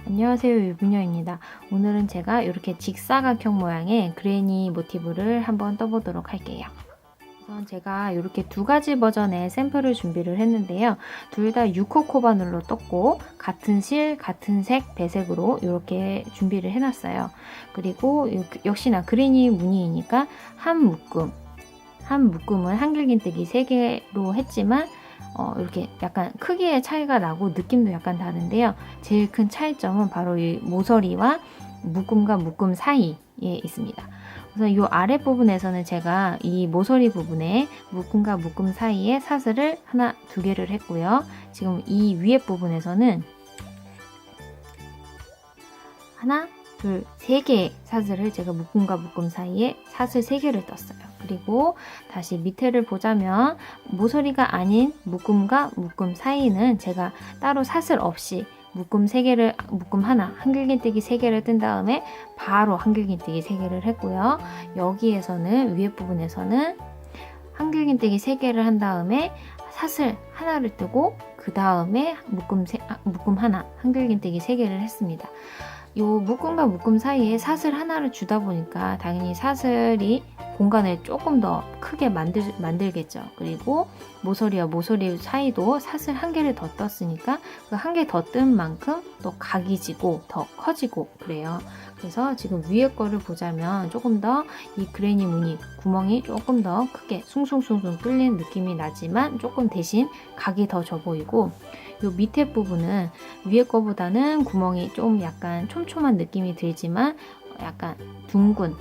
안녕하세요, 유부녀입니다. 오늘은 제가 이렇게 직사각형 모양의 그레니 모티브를 한번 떠보도록 할게요. 우선 제가 이렇게 두 가지 버전의 샘플을 준비를 했는데요. 둘 다 6호 코바늘로 떴고 같은 실, 같은 색, 배색으로 이렇게 준비를 해놨어요. 그리고 역시나 그레니 무늬이니까 한 묶음은 한길긴뜨기 3개로 했지만 이렇게 약간 크기의 차이가 나고 느낌도 약간 다른데요. 제일 큰 차이점은 바로 이 모서리와 묶음과 묶음 사이에 있습니다. 우선 이 아랫부분에서는 제가 이 모서리 부분에 묶음과 묶음 사이에 사슬을 하나, 2개를 했고요. 지금 이 위에 부분에서는 하나, 둘, 3개의 사슬을 제가 묶음과 묶음 사이에 사슬 3개를 떴어요. 그리고 다시 밑에를 보자면 모서리가 아닌 묶음과 묶음 사이는 제가 따로 사슬 없이 묶음 하나, 한길긴뜨기 3개를 뜬 다음에 바로 한길긴뜨기 3개를 했고요. 여기에서는 위에 부분에서는 한길긴뜨기 3개를 한 다음에 사슬 하나를 뜨고 그 다음에 묶음 하나, 한길긴뜨기 3개를 했습니다. 요 묶음과 묶음 사이에 사슬 하나를 주다 보니까 당연히 사슬이 공간을 조금 더 크게 만들겠죠. 그리고 모서리와 모서리 사이도 사슬 1개를 더 떴으니까 그 1개 더 뜬 만큼 또 각이 지고 더 커지고 그래요. 그래서 지금 위에 거를 보자면 조금 더 이 그레니 무늬 구멍이 조금 더 크게 숭숭숭숭 뚫린 느낌이 나지만 조금 대신 각이 더 져 보이고 요 밑에 부분은 위에 거보다는 구멍이 좀 약간 촘촘한 느낌이 들지만 약간 둥근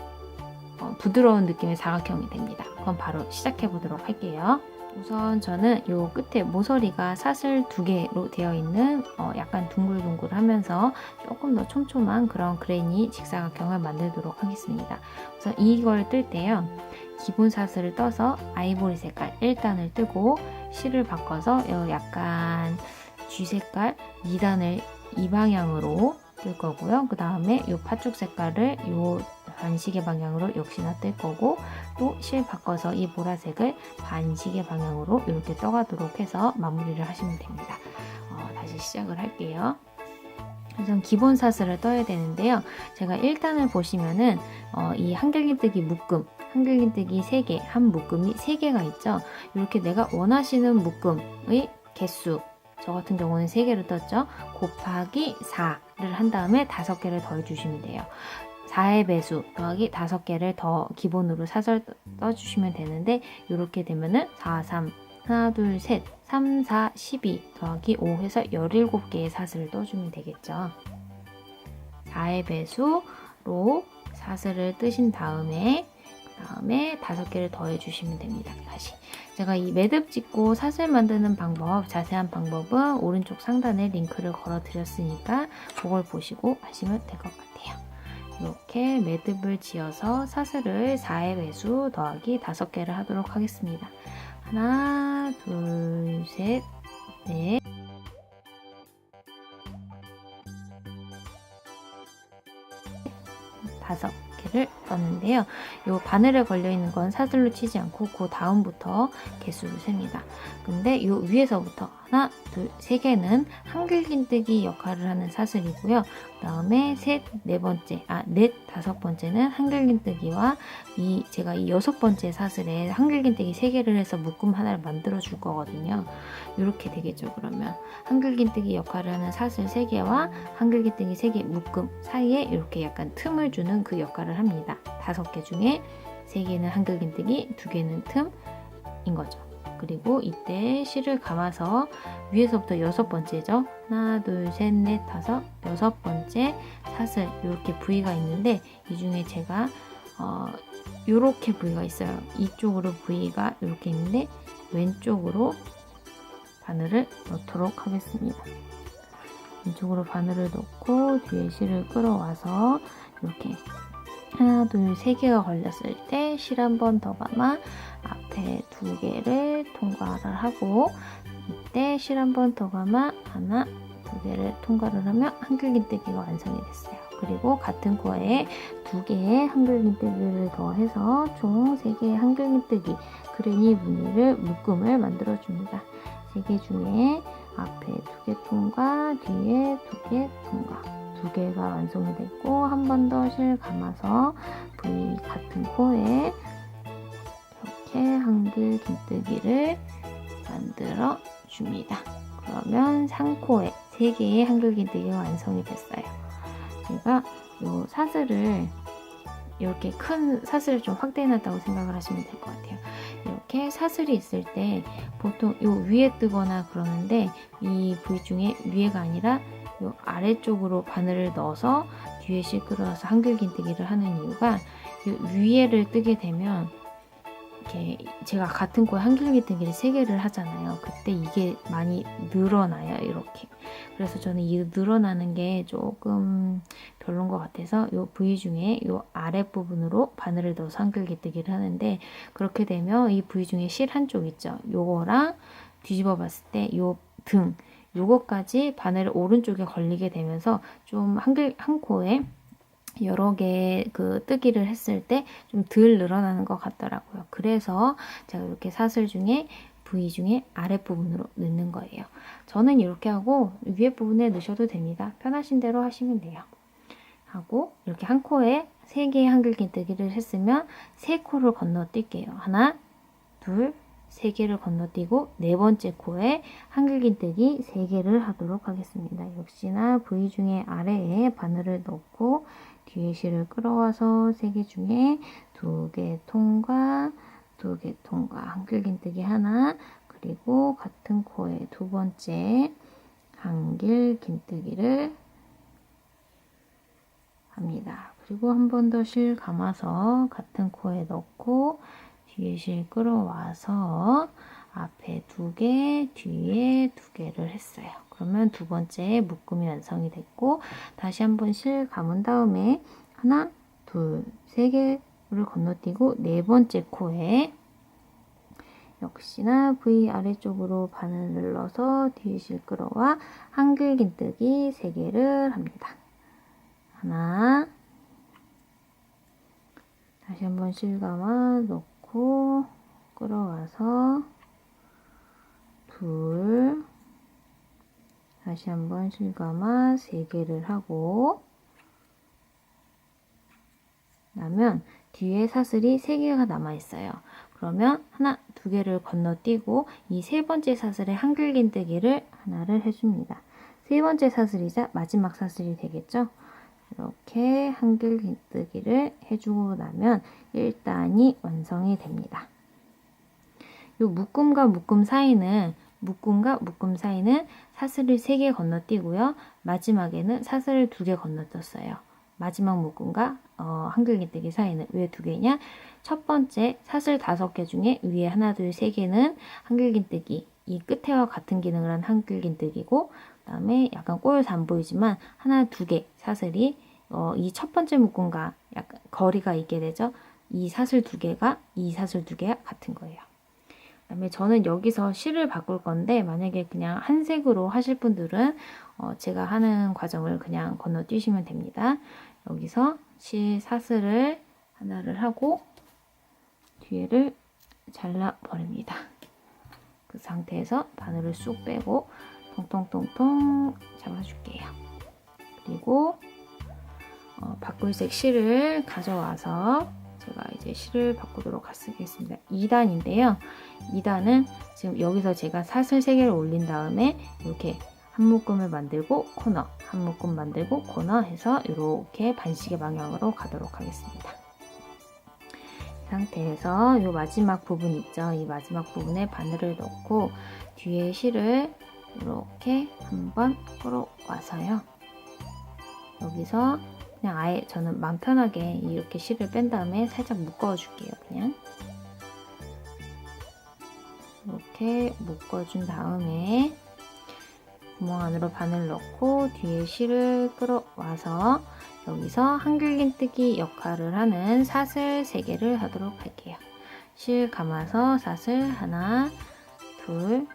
부드러운 느낌의 사각형이 됩니다. 그럼 바로 시작해 보도록 할게요. 우선 저는 요 끝에 모서리가 사슬 2개로 되어 있는 약간 둥글둥글하면서 조금 더 촘촘한 그런 그레니 직사각형을 만들도록 하겠습니다. 우선 이걸 뜰 때요. 기본 사슬을 떠서 아이보리 색깔 1단을 뜨고 실을 바꿔서 약간 G 색깔 2단을 이 방향으로 뜰 거고요. 그 다음에 이 팥죽 색깔을 이 반시계 방향으로 역시나 뜰 거고 또 실 바꿔서 이 보라색을 반시계 방향으로 이렇게 떠가도록 해서 마무리를 하시면 됩니다. 다시 시작을 할게요. 우선 기본 사슬을 떠야 되는데요. 제가 1단을 보시면은 이 한길긴뜨기 묶음 한길긴뜨기 3개, 한 묶음이 3개가 있죠. 이렇게 내가 원하시는 묶음의 개수 저 같은 경우는 3개를 떴죠. 곱하기 4를 한 다음에 5개를 더해 주시면 돼요. 4의 배수 더하기 5개를 더 기본으로 사슬 떠주시면 되는데 이렇게 되면은 4, 3, 하나, 둘, 셋, 3, 4, 12 더하기 5 해서 17개의 사슬을 떠주면 되겠죠. 4의 배수로 사슬을 뜨신 다음에 5개를 더해 주시면 됩니다. 다시 제가 이 매듭 짓고 사슬 만드는 방법 자세한 방법은 오른쪽 상단에 링크를 걸어 드렸으니까 그걸 보시고 하시면 될 것 같아요. 이렇게 매듭을 지어서 사슬을 4의 배수 더하기 5개를 하도록 하겠습니다. 하나, 둘, 셋, 넷, 5개를 떴는데요. 이 바늘에 걸려있는 건 사슬로 치지 않고 그 다음부터 개수를 셉니다. 근데 이 위에서부터 하나, 둘, 3개는 한길긴뜨기 역할을 하는 사슬이고요. 그 다음에 넷, 5번째는 한길긴뜨기와 제가 이 6번째 사슬에 한길긴뜨기 3개를 해서 묶음 하나를 만들어 줄 거거든요. 이렇게 되겠죠. 그러면 한길긴뜨기 역할을 하는 사슬 3개와 한길긴뜨기 3개 묶음 사이에 이렇게 약간 틈을 주는 그 역할을 합니다. 5개 중에 3개는 한길긴뜨기, 2개는 틈인 거죠. 그리고 이때 실을 감아서 위에서부터 6번째죠. 하나, 둘, 셋, 넷, 5, 6번째 사슬 이렇게 부위가 있는데 이 중에 제가 이렇게 부위가 있어요. 이쪽으로 부위가 이렇게 있는데 왼쪽으로 바늘을 넣도록 하겠습니다. 왼쪽으로 바늘을 넣고 뒤에 실을 끌어와서 이렇게 하나, 둘, 3개가 걸렸을 때 실 한 번 더 감아 앞에 2개를 통과를 하고 이때 실 한 번 더 감아 하나, 2개를 통과를 하면 한길긴뜨기가 완성이 됐어요. 그리고 같은 코에 2개의 한길긴뜨기를 더해서 총 3개의 한길긴뜨기 그레니 무늬를 묶음을 만들어 줍니다. 3개 중에 앞에 2개 통과, 뒤에 2개 통과, 두 개가 완성이 됐고, 한 번 더 실 감아서 V 같은 코에 이렇게 한길 긴뜨기를 만들어 줍니다. 그러면 상코에 3개의 한길 긴뜨기가 완성이 됐어요. 제가 이 사슬을 이렇게 큰 사슬을 좀 확대해놨다고 생각을 하시면 될 것 같아요. 이렇게 사슬이 있을 때 보통 이 위에 뜨거나 그러는데, 이 V 중에 위에가 아니라 이 아래쪽으로 바늘을 넣어서 뒤에 실 끌어와서 한길 긴뜨기를 하는 이유가, 이 위에를 뜨게 되면 이렇게 제가 같은 코에 한길 긴뜨기를 3개를 하잖아요. 그때 이게 많이 늘어나요, 이렇게. 그래서 저는 이 늘어나는 게 조금 별론 것 같아서 이 V 중에 이 아랫부분으로 바늘을 넣어서 한길 긴뜨기를 하는데, 그렇게 되면 이 V 중에 실 한쪽 있죠. 요거랑 뒤집어 봤을 때 요 등, 요거까지 바늘을 오른쪽에 걸리게 되면서 좀 한 코에 여러 개 그 뜨기를 했을 때 좀 덜 늘어나는 것 같더라고요. 그래서 제가 이렇게 사슬 중에 V 중에 아랫부분으로 넣는 거예요. 저는 이렇게 하고 위에 부분에 넣으셔도 됩니다. 편하신 대로 하시면 돼요. 하고 이렇게 한 코에 3개의 한길 긴뜨기를 했으면 3코를 건너뛸게요. 하나, 둘, 3개를 건너뛰고 4번째 코에 한길 긴뜨기 3개를 하도록 하겠습니다. 역시나 V 중에 아래에 바늘을 넣고 뒤에 실을 끌어와서 3개 중에 2개 통과, 2개 통과, 한길 긴뜨기 하나, 그리고 같은 코에 2번째 한길 긴뜨기를 합니다. 그리고 한 번 더 실 감아서 같은 코에 넣고 뒤에 실 끌어와서 앞에 2개, 뒤에 2개를 했어요. 그러면 2번째 묶음이 완성이 됐고, 다시 한번 실 감은 다음에 하나, 둘, 3개를 건너뛰고 4번째 코에 역시나 V 아래쪽으로 바늘을 넣어서 뒤에 실 끌어와 한길 긴뜨기 3개를 합니다. 하나, 다시 한번 실 감아 넣고 끌어와서 둘, 다시 한번 실 감아 3개를 하고, 그러면 뒤에 사슬이 3개가 남아 있어요. 그러면 하나, 2개를 건너뛰고 이 3번째 사슬에 한길 긴뜨기를 하나를 해줍니다. 3번째 사슬이자 마지막 사슬이 되겠죠? 이렇게 한길 긴뜨기를 해주고 나면 1단이 완성이 됩니다. 이 묶음과 묶음 사이는 사슬을 3개 건너뛰고요. 마지막에는 사슬을 2개 건너뛰었어요. 마지막 묶음과 한길 긴뜨기 사이는 왜 2개냐? 첫 번째 사슬 5개 중에 위에 하나, 둘, 3개는 한길 긴뜨기, 이 끝에와 같은 기능을 한 한길 긴뜨기고, 그 다음에 약간 꼬여서 안 보이지만 하나, 2개 사슬이 이 첫 번째 묶음과 약간 거리가 있게 되죠. 이 사슬 2개가 같은 거예요. 그 다음에 저는 여기서 실을 바꿀 건데, 만약에 그냥 한 색으로 하실 분들은 제가 하는 과정을 그냥 건너뛰시면 됩니다. 여기서 실 사슬을 하나를 하고 뒤에를 잘라 버립니다. 그 상태에서 바늘을 쑥 빼고 통통통통 잡아줄게요. 그리고 바꿀색 실을 가져와서 제가 이제 실을 바꾸도록 하겠습니다. 2단인데요. 2단은 지금 여기서 제가 사슬 3개를 올린 다음에 이렇게 한 묶음을 만들고 코너, 한 묶음 만들고 코너 해서 이렇게 반시계 방향으로 가도록 하겠습니다. 이 상태에서 이 마지막 부분 있죠? 이 마지막 부분에 바늘을 넣고 뒤에 실을 이렇게 한번 끌어와서요. 여기서 그냥 아예 저는 마음 편하게 이렇게 실을 뺀 다음에 살짝 묶어 줄게요. 그냥 이렇게 묶어준 다음에 구멍 안으로 바늘 넣고 뒤에 실을 끌어와서 여기서 한길 긴뜨기 역할을 하는 사슬 3개를 하도록 할게요. 실 감아서 사슬 하나, 둘,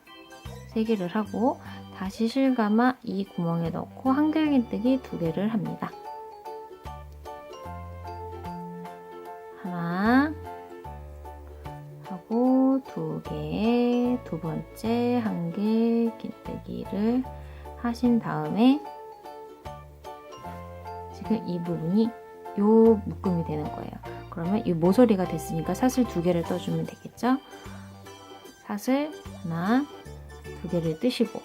3개를 하고 다시 실 감아 이 구멍에 넣고 한길 긴뜨기 2개를 합니다. 하나 하고 2개, 2번째 한길 긴뜨기를 하신 다음에 이 부분이 요 묶음이 되는 거예요. 그러면 이 모서리가 됐으니까 사슬 2개를 떠주면 되겠죠. 사슬 하나, 2개를 뜨시고,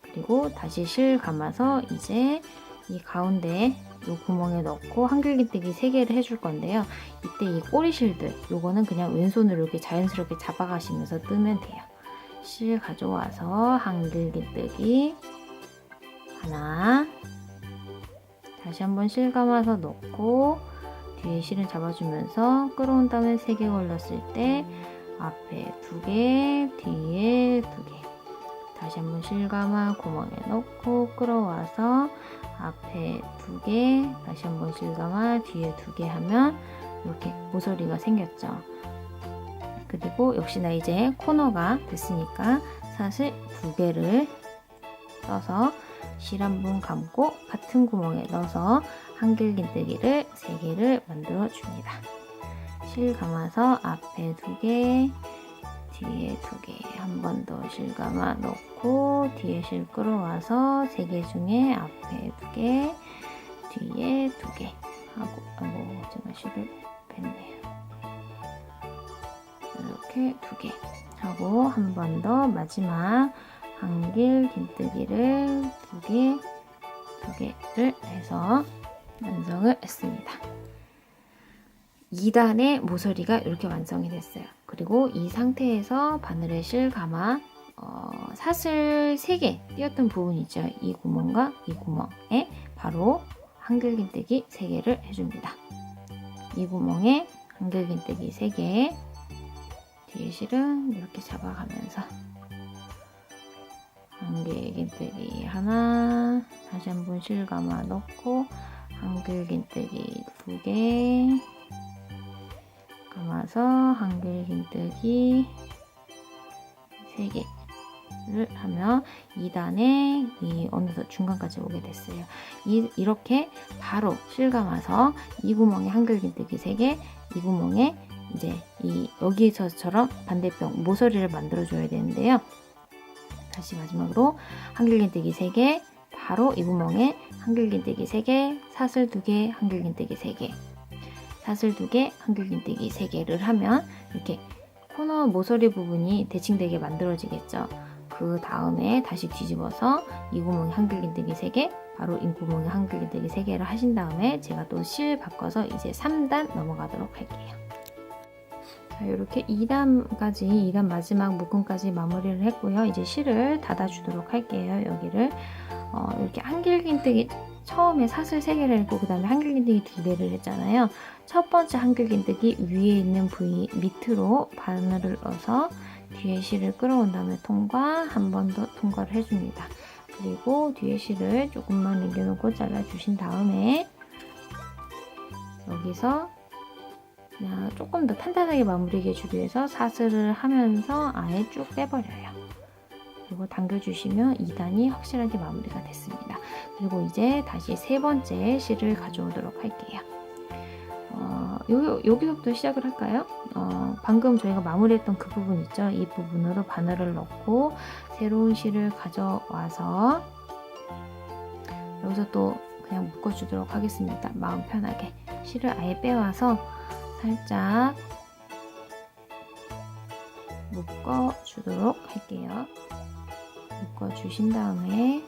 그리고 다시 실 감아서 이제 이 가운데 요 구멍에 넣고 한길긴뜨기 3개를 해줄 건데요. 이때 이 꼬리실들 요거는 그냥 왼손으로 이렇게 자연스럽게 잡아가시면서 뜨면 돼요. 실 가져와서 한길긴뜨기 하나, 다시 한번 실 감아서 넣고 뒤에 실은 잡아주면서 끌어온 다음에 3개 걸렸을 때 앞에 2개, 뒤에 2개, 다시 한번 실 감아 구멍에 넣고 끌어와서 앞에 2개, 다시 한번 실 감아 뒤에 2개 하면 이렇게 모서리가 생겼죠. 그리고 역시나 이제 코너가 됐으니까 사슬 2개를 떠서 실 한 번 감고 같은 구멍에 넣어서 한길긴뜨기를 3개를 만들어 줍니다. 실 감아서 앞에 2개, 뒤에 2개, 한 번 더 실 감아 넣고 뒤에 실 끌어와서 3개 중에 앞에 2개, 뒤에 2개 하고, 아이고 제가 실을 뺐네요. 이렇게 2개 하고 한 번 더 마지막 한길긴뜨기를 2개를 해서 완성을 했습니다. 2단의 모서리가 이렇게 완성이 됐어요. 그리고 이 상태에서 바늘에 실 감아 사슬 3개 띄었던 부분 있죠. 이 구멍과 이 구멍에 바로 한길긴뜨기 3개를 해줍니다. 이 구멍에 한길긴뜨기 3개, 뒤에 실은 이렇게 잡아가면서 한길긴뜨기 하나, 다시 한번 실 감아 넣고 한길긴뜨기 2개 감아서 한길긴뜨기 3개를 하면 2단에 어느덧 중간까지 오게 됐어요. 이렇게 바로 실 감아서 이 구멍에 한길긴뜨기 3개, 이 구멍에 이제 여기서처럼 반대편 모서리를 만들어 줘야 되는데요. 다시 마지막으로 한길긴뜨기 3개, 바로 이 구멍에 한길긴뜨기 3개, 사슬 2개, 한길긴뜨기 3개, 사슬 2개, 한길긴뜨기 3개를 하면 이렇게 코너 모서리 부분이 대칭되게 만들어지겠죠. 그 다음에 다시 뒤집어서 이 구멍에 한길긴뜨기 3개, 바로 이 구멍에 한길긴뜨기 3개를 하신 다음에 제가 또 실 바꿔서 이제 3단 넘어가도록 할게요. 자, 이렇게 2단 마지막 묶음까지 마무리를 했고요. 이제 실을 닫아주도록 할게요. 여기를 이렇게 한길긴뜨기 처음에 사슬 3개를 했고 그 다음에 한길긴뜨기 2개를 했잖아요. 첫 번째 한길긴뜨기 위에 있는 부위 밑으로 바늘을 넣어서 뒤에 실을 끌어온 다음에 한 번 더 통과를 해줍니다. 그리고 뒤에 실을 조금만 남겨놓고 잘라주신 다음에 여기서 그냥 조금 더 탄탄하게 마무리해 주기 위해서 사슬을 하면서 아예 쭉 빼버려요. 그리고 당겨주시면 2단이 확실하게 마무리가 됐습니다. 그리고 이제 다시 3번째 실을 가져오도록 할게요. 여기서부터 시작을 할까요? 방금 저희가 마무리했던 그 부분 있죠? 이 부분으로 바늘을 넣고 새로운 실을 가져와서 여기서 또 그냥 묶어주도록 하겠습니다. 마음 편하게 실을 아예 빼와서 살짝 묶어주도록 할게요. 묶어주신 다음에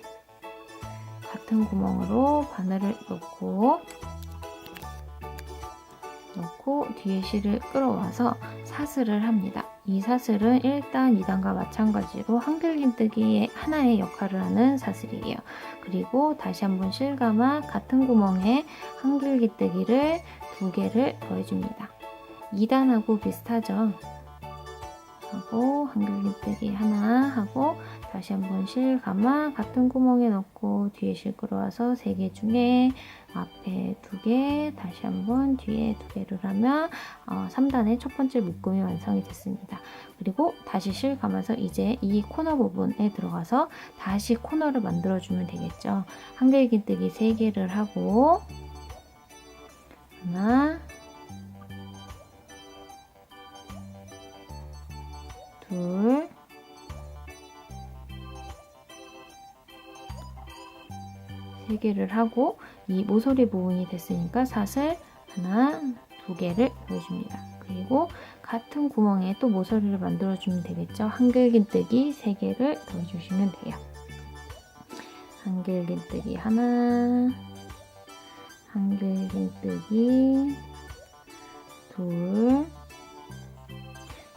같은 구멍으로 바늘을 넣고 뒤에 실을 끌어와서 사슬을 합니다. 이 사슬은 1단, 2단과 마찬가지로 한길긴뜨기 하나의 역할을 하는 사슬이에요. 그리고 다시 한번 실 감아 같은 구멍에 한길긴뜨기를 2개를 더해줍니다. 2단하고 비슷하죠? 하고 한길긴뜨기 하나 하고 다시 한번 실 감아 같은 구멍에 넣고 뒤에 실 끌어와서 3개 중에 앞에 2개, 다시 한번 뒤에 2개를 하면 3단의 첫 번째 묶음이 완성이 됐습니다. 그리고 다시 실 감아서 이제 이 코너 부분에 들어가서 다시 코너를 만들어주면 되겠죠. 한길긴뜨기 3개를 하고 하나, 둘, 3개를 하고 이 모서리 부분이 됐으니까 사슬 하나, 2개를 넣어줍니다. 그리고 같은 구멍에 또 모서리를 만들어주면 되겠죠. 한길긴뜨기 3개를 넣어주시면 돼요. 한길긴뜨기 하나, 한길긴뜨기 둘,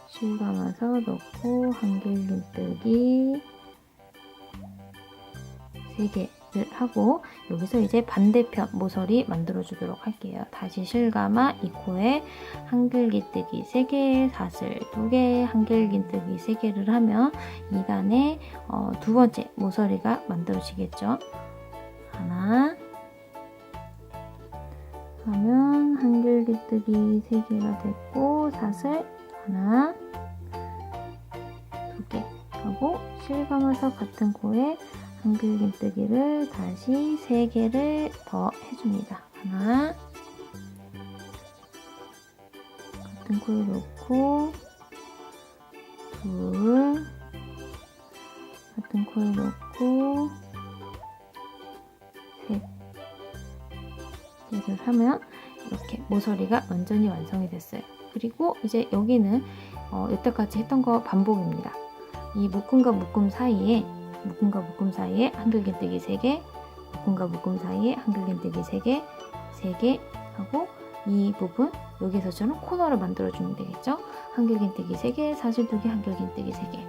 실감아서 넣고 한길긴뜨기 3개를 하고 여기서 이제 반대편 모서리 만들어 주도록 할게요. 다시 실감아 이 코에 한길긴뜨기 3개, 사슬 2개, 한길긴뜨기 3개를 하면 2단에 두 번째 모서리가 만들어지겠죠. 하나 하면 한길긴뜨기 3개가 됐고 사슬 하나 2개 하고 실감아서 같은 코에 한길긴뜨기를 다시 3개를 더 해줍니다. 하나 같은 코에 놓고 둘 같은 코에 놓고 셋 개를 하면 이렇게 모서리가 완전히 완성이 됐어요. 그리고 이제 여기는 여태까지 했던 거 반복입니다. 이 묶음과 묶음 사이에 한길긴뜨기 3개, 묶음과 묶음 사이에 한길긴뜨기 3개, 3개 하고 이 부분 여기서처럼 코너를 만들어주면 되겠죠. 한길긴뜨기 3개, 사슬 2개, 한길긴뜨기 3개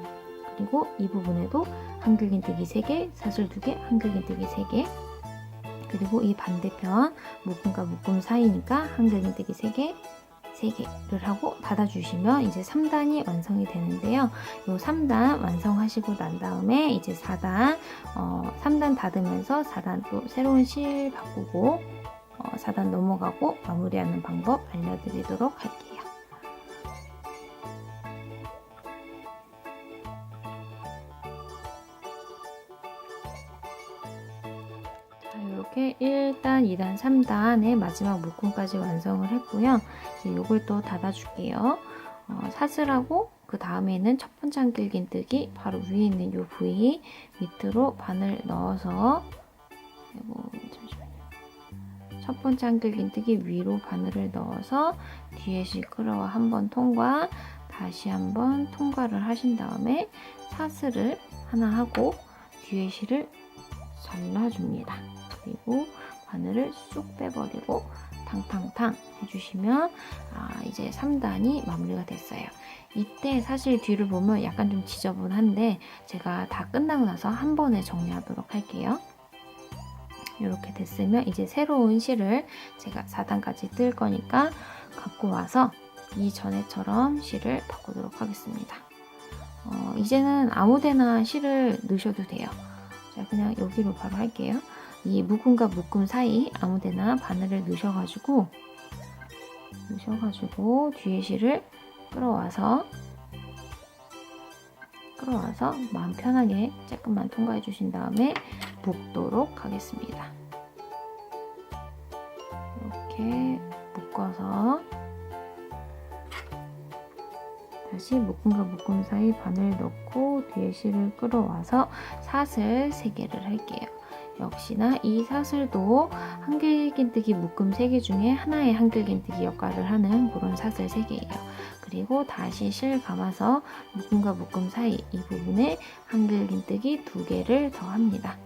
그리고 이 부분에도 한길긴뜨기 3개, 사슬 2개, 한길긴뜨기 3개 그리고 이 반대편 묶음과 묶음 사이니까 한길긴뜨기 3개, 3개를 하고 닫아주시면 이제 3단이 완성이 되는데요. 이 3단 완성하시고 난 다음에 이제 4단 3단 닫으면서 4단 또 새로운 실 바꾸고 4단 넘어가고 마무리하는 방법 알려드리도록 할게요. 이렇게 1단, 2단, 3단의 마지막 묶음까지 완성을 했고요. 이걸 또 닫아줄게요. 사슬하고 그 다음에는 첫 번째 한길긴뜨기 바로 위에 있는 이 부위 밑으로 바늘 넣어서 첫 번째 한길긴뜨기 위로 바늘을 넣어서 뒤에 실 끌어와 한번 통과 다시 한번 통과를 하신 다음에 사슬을 하나 하고 뒤에 실을 잘라줍니다. 그리고 바늘을 쑥 빼버리고 탕탕탕 해주시면 이제 3단이 마무리가 됐어요. 이때 사실 뒤를 보면 약간 좀 지저분한데 제가 다 끝나고 나서 한 번에 정리하도록 할게요. 이렇게 됐으면 이제 새로운 실을 제가 4단까지 뜰 거니까 갖고 와서 이전에처럼 실을 바꾸도록 하겠습니다. 이제는 아무데나 실을 넣으셔도 돼요. 자, 그냥 여기로 바로 할게요. 이 묶음과 묶음 사이 아무데나 바늘을 넣으셔가지고 뒤에 실을 끌어와서 마음 편하게 조금만 통과해 주신 다음에 묶도록 하겠습니다. 이렇게 묶어서 다시 묶음과 묶음 사이 바늘 넣고 뒤에 실을 끌어와서 사슬 3개를 할게요. 역시나 이 사슬도 한길긴뜨기 묶음 3개 중에 하나의 한길긴뜨기 역할을 하는 그런 사슬 3개예요. 그리고 다시 실 감아서 묶음과 묶음 사이 이 부분에 한길긴뜨기 2개를 더 합니다.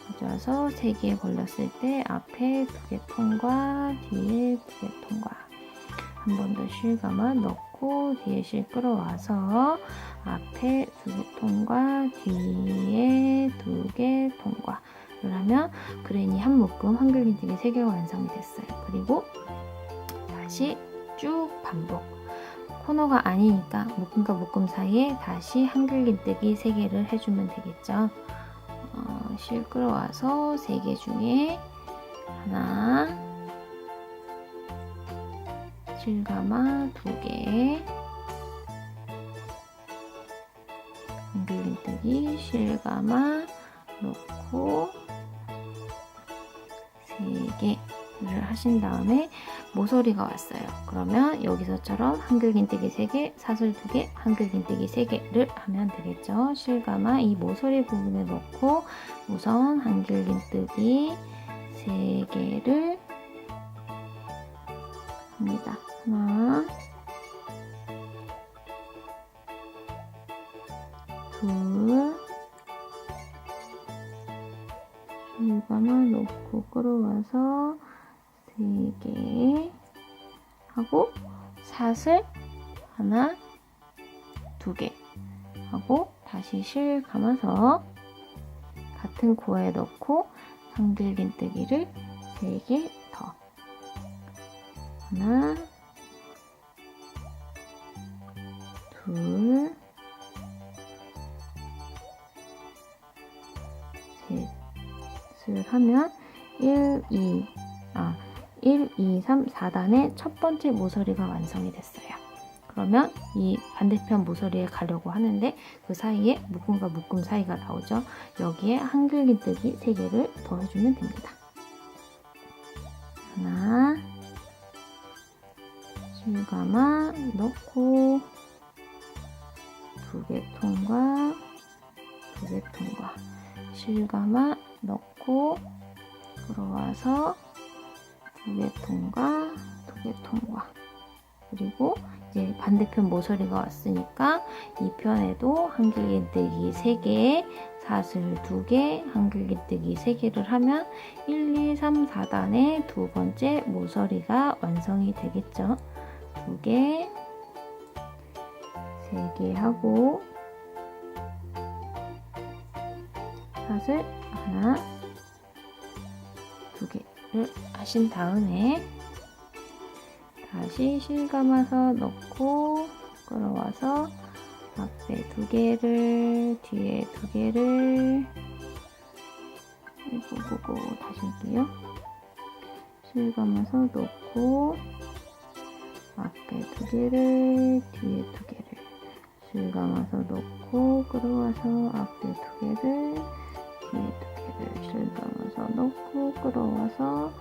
가져와서 3개 걸렸을 때 앞에 2개 통과, 뒤에 2개 통과. 한 번 더 실 감아 넣고 뒤에 실 끌어와서 앞에 2개 통과, 뒤에 2개 통과를 하면 그레니 한 묶음 한길긴뜨기 3개가 완성이 됐어요. 그리고 다시 쭉 반복. 코너가 아니니까 묶음과 묶음 사이에 다시 한길긴뜨기 3개를 해주면 되겠죠. 실 끌어와서 3개 중에 하나, 실 감아 2개, 한길긴뜨기 실 감아 놓고 3개를 하신 다음에 모서리가 왔어요. 그러면 여기서처럼 한글긴뜨기 3개, 사슬 2개, 한글긴뜨기 3개를 하면 되겠죠. 실감아 이 모서리 부분에 넣고 우선 한글긴뜨기 3개를 합니다. 하나, 둘, 실감아 넣고 끌어와서 3개 하고 사슬 하나, 2개 하고 다시 실 감아서 같은 코에 넣고 한글긴뜨기를 3개 더 하나, 둘, 셋을 하면 1, 2, 3, 4단의 첫 번째 모서리가 완성이 됐어요. 그러면 이 반대편 모서리에 가려고 하는데 그 사이에 묶음과 묶음 사이가 나오죠. 여기에 한글긴뜨기 3개를 더 해주면 됩니다. 하나, 실감아 넣고 2개 통과, 2개 통과, 실감아 넣고 끌어와서 2개 통과, 2개 통과. 그리고 이제 반대편 모서리가 왔으니까 이 편에도 한글긴뜨기 3개, 사슬 2개, 한글긴뜨기 3개를 하면 1, 2, 3, 4단의 두 번째 모서리가 완성이 되겠죠. 2개, 3개 하고 사슬 하나, 2개를 하신 다음에 다시 실 감아서 넣고 끌어와서 앞에 2개를 뒤에 2개를 보고 다시 할게요. 실 감아서 넣고 앞에 2개를 뒤에 2개를 실 감아서 넣고 끌어와서 앞에 2개를 뒤에 2개를 실 감아서 넣고 끌어와서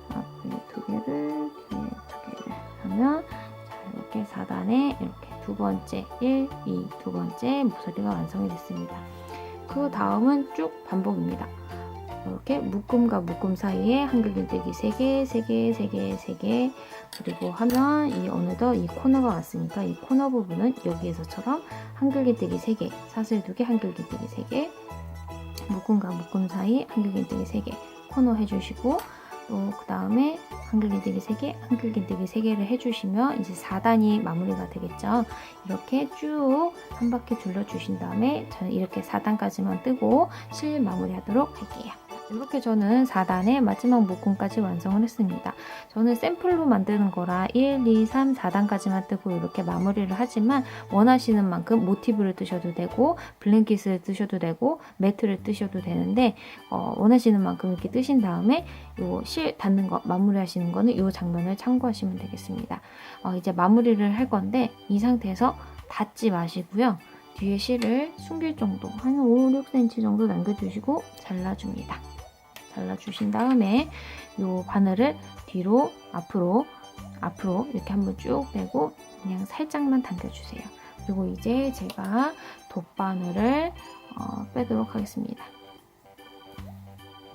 앞에 2개를 뒤에 2개를 하면 자, 이렇게 4단에 이렇게 두 번째 1, 2 두 번째 모서리가 완성이 됐습니다. 그 다음은 쭉 반복입니다. 이렇게 묶음과 묶음 사이에 한글긴뜨기 3개, 3개, 3개, 3개 그리고 하면 이 어느덧 이 코너가 왔으니까 이 코너 부분은 여기에서처럼 한글긴뜨기 3개, 사슬 2개, 한글긴뜨기 3개 묶음과 묶음 사이 한글긴뜨기 3개 코너 해주시고 또 그 다음에 한글긴뜨기 3개, 한글긴뜨기 3개를 해주시면 이제 4단이 마무리가 되겠죠. 이렇게 쭉 한 바퀴 둘러주신 다음에 저는 이렇게 4단까지만 뜨고 실 마무리하도록 할게요. 이렇게 저는 4단의 마지막 묶음까지 완성을 했습니다. 저는 샘플로 만드는 거라 1, 2, 3, 4단까지만 뜨고 이렇게 마무리를 하지만 원하시는 만큼 모티브를 뜨셔도 되고 블랭킷을 뜨셔도 되고 매트를 뜨셔도 되는데 원하시는 만큼 이렇게 뜨신 다음에 요 실 닫는 거 마무리 하시는 거는 이 장면을 참고하시면 되겠습니다. 이제 마무리를 할 건데 이 상태에서 닫지 마시고요. 뒤에 실을 숨길 정도 한 5, 6cm 정도 남겨주시고 잘라줍니다. 잘라주신 다음에 이 바늘을 뒤로 앞으로 이렇게 한번 쭉 빼고 그냥 살짝만 당겨주세요. 그리고 이제 제가 돗바늘을 빼도록 하겠습니다.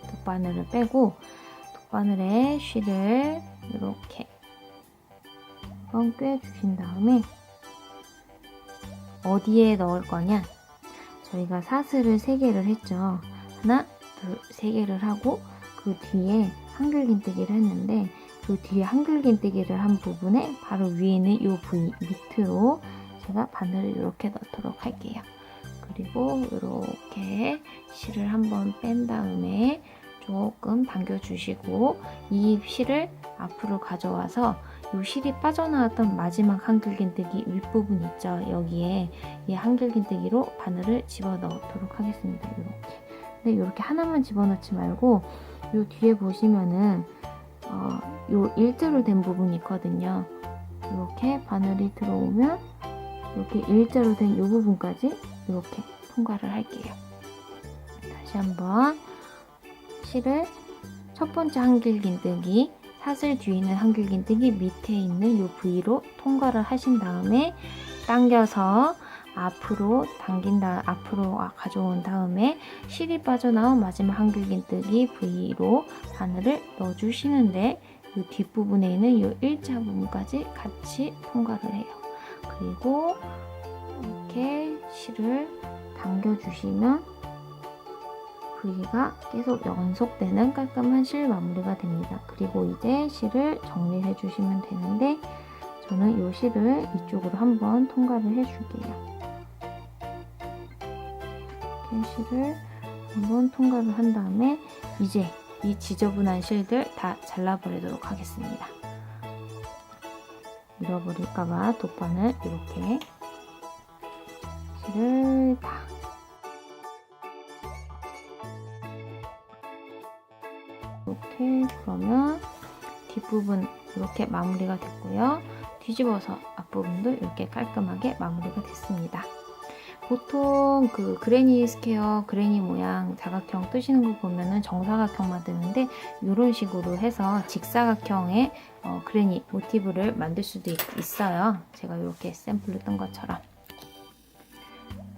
돗바늘을 빼고 돗바늘에 실을 이렇게 한번 꿰주신 다음에 어디에 넣을 거냐? 저희가 사슬을 3개를 했죠. 하나, 둘, 3개를 하고 그 뒤에 한글긴뜨기를 했는데 그 뒤에 한글긴뜨기를 한 부분에 바로 위에 있는 이 부위 밑으로 제가 바늘을 이렇게 넣도록 할게요. 그리고 이렇게 실을 한번 뺀 다음에 조금 당겨주시고 이 실을 앞으로 가져와서 이 실이 빠져나왔던 마지막 한글긴뜨기 윗부분 있죠. 여기에 이 한글긴뜨기로 바늘을 집어넣도록 하겠습니다. 이렇게. 근데 이렇게 하나만 집어넣지 말고 이 뒤에 보시면은 요 일자로 된 부분이 있거든요. 이렇게 바늘이 들어오면 이렇게 일자로 된 이 부분까지 이렇게 통과를 할게요. 다시 한번 실을 첫 번째 한글긴뜨기 사슬 뒤에 있는 한길긴뜨기 밑에 있는 이 부위로 통과를 하신 다음에 당겨서 앞으로 앞으로 가져온 다음에 실이 빠져나온 마지막 한길긴뜨기 부위로 바늘을 넣어주시는데 이 뒷부분에 있는 이 일자 부분까지 같이 통과를 해요. 그리고 이렇게 실을 당겨주시면 부위가 계속 연속되는 깔끔한 실 마무리가 됩니다. 그리고 이제 실을 정리해 주시면 되는데 저는 이 실을 이쪽으로 한번 통과를 해줄게요. 이렇게 실을 한번 통과를 한 다음에 이제 이 지저분한 실들 다 잘라버리도록 하겠습니다. 잃어버릴까봐 돗바늘 이렇게 실을 다 이렇게 그러면 뒷부분 이렇게 마무리가 됐고요. 뒤집어서 앞부분도 이렇게 깔끔하게 마무리가 됐습니다. 보통 그 그레니 스퀘어, 그레니 모양 사각형 뜨시는 거 보면은 정사각형만 뜨는데 이런 식으로 해서 직사각형의 그레니 모티브를 만들 수도 있어요. 제가 이렇게 샘플로 뜬 것처럼.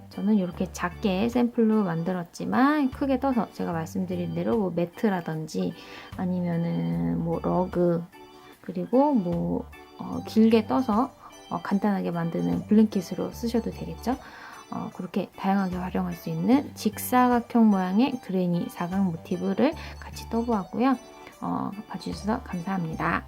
저는 이렇게 작게 샘플로 만들었지만 크게 떠서 제가 말씀드린 대로 뭐 매트라든지 아니면은 뭐 러그 그리고 뭐 길게 떠서 간단하게 만드는 블랭킷으로 쓰셔도 되겠죠. 그렇게 다양하게 활용할 수 있는 직사각형 모양의 그레니 사각 모티브를 같이 떠보았고요. 봐주셔서 감사합니다.